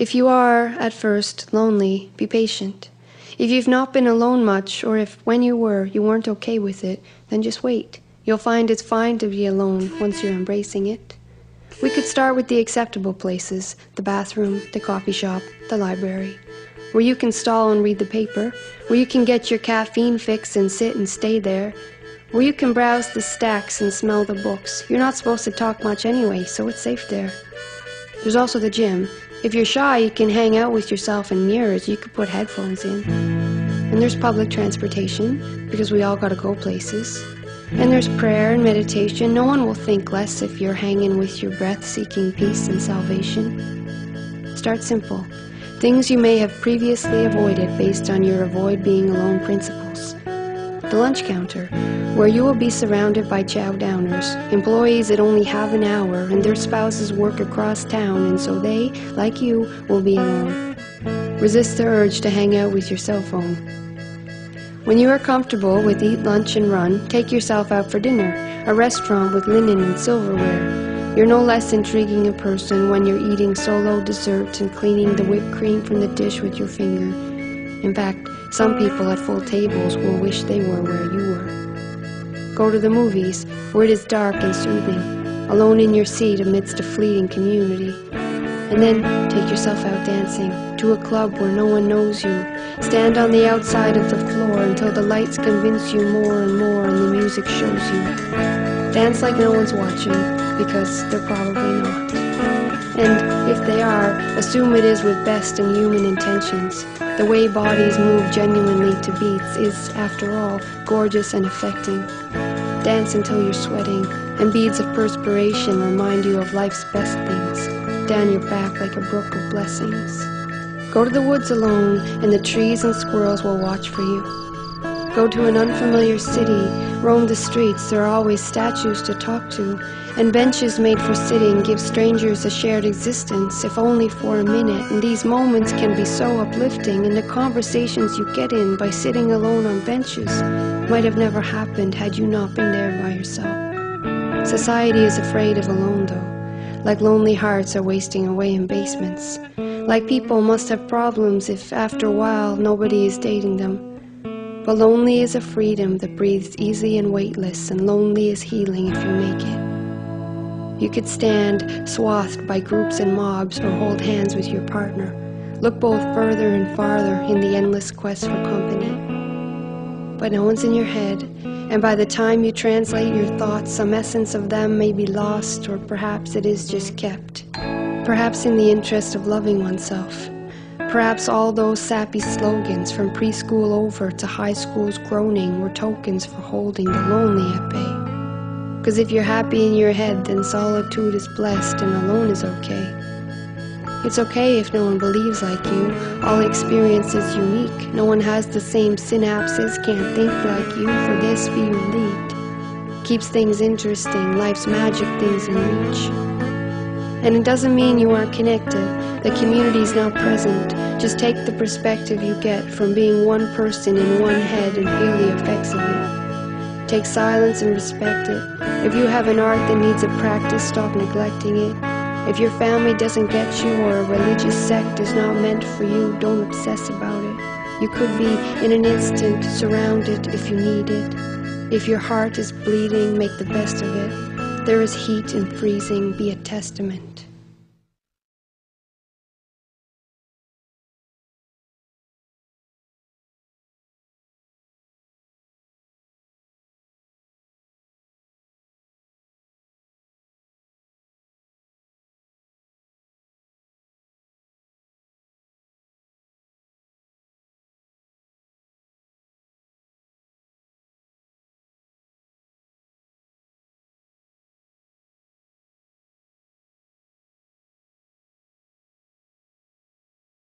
If you are, at first, lonely, be patient. If you've not been alone much, or if when you were, you weren't okay with it, then just wait. You'll find it's fine to be alone once you're embracing it. We could start with the acceptable places, the bathroom, the coffee shop, the library, where you can stall and read the paper, where you can get your caffeine fix and sit and stay there, where you can browse the stacks and smell the books. You're not supposed to talk much anyway, so it's safe there. There's also the gym. If you're shy, you can hang out with yourself in mirrors. You could put headphones in. And there's public transportation, because we all gotta go places. And there's prayer and meditation. No one will think less if you're hanging with your breath, seeking peace and salvation. Start simple. Things you may have previously avoided based on your avoid being alone principles. The lunch counter, where you will be surrounded by chow downers, employees that only have an hour and their spouses work across town, and so they, like you, will be alone. Resist the urge to hang out with your cell phone. When you are comfortable with eat lunch and run, take yourself out for dinner, a restaurant with linen and silverware. You're no less intriguing a person when you're eating solo dessert and cleaning the whipped cream from the dish with your finger. In fact, some people at full tables will wish they were where you were. Go to the movies, where it is dark and soothing, alone in your seat amidst a fleeting community. And then take yourself out dancing, to a club where no one knows you. Stand on the outside of the floor until the lights convince you more and more and the music shows you. Dance like no one's watching, because they're probably not. And if they are, assume it is with best and human intentions. The way bodies move genuinely to beats is, after all, gorgeous and affecting. Dance until you're sweating, and beads of perspiration remind you of life's best things, down your back like a brook of blessings. Go to the woods alone, and the trees and squirrels will watch for you. Go to an unfamiliar city, roam the streets, there are always statues to talk to, and benches made for sitting give strangers a shared existence, if only for a minute, and these moments can be so uplifting, and the conversations you get in by sitting alone on benches might have never happened had you not been there by yourself. Society is afraid of alone, though, like lonely hearts are wasting away in basements, like people must have problems if, after a while, nobody is dating them. But lonely is a freedom that breathes easy and weightless, and lonely is healing if you make it. You could stand swathed by groups and mobs, or hold hands with your partner. Look both further and farther in the endless quest for company. But no one's in your head, and by the time you translate your thoughts, some essence of them may be lost, or perhaps it is just kept. Perhaps in the interest of loving oneself. Perhaps all those sappy slogans from preschool over to high school's groaning were tokens for holding the lonely at bay. Because if you're happy in your head, then solitude is blessed and alone is okay. It's okay if no one believes like you. All experience is unique. No one has the same synapses, can't think like you. For this, be your lead. Keeps things interesting, life's magic things in reach. And it doesn't mean you aren't connected. The community's not present. Just take the perspective you get from being one person in one head and feel the effects of it. Take silence and respect it. If you have an art that needs a practice, stop neglecting it. If your family doesn't get you or a religious sect is not meant for you, don't obsess about it. You could be, in an instant, surrounded if you need it. If your heart is bleeding, make the best of it. There is heat in freezing, be a testament.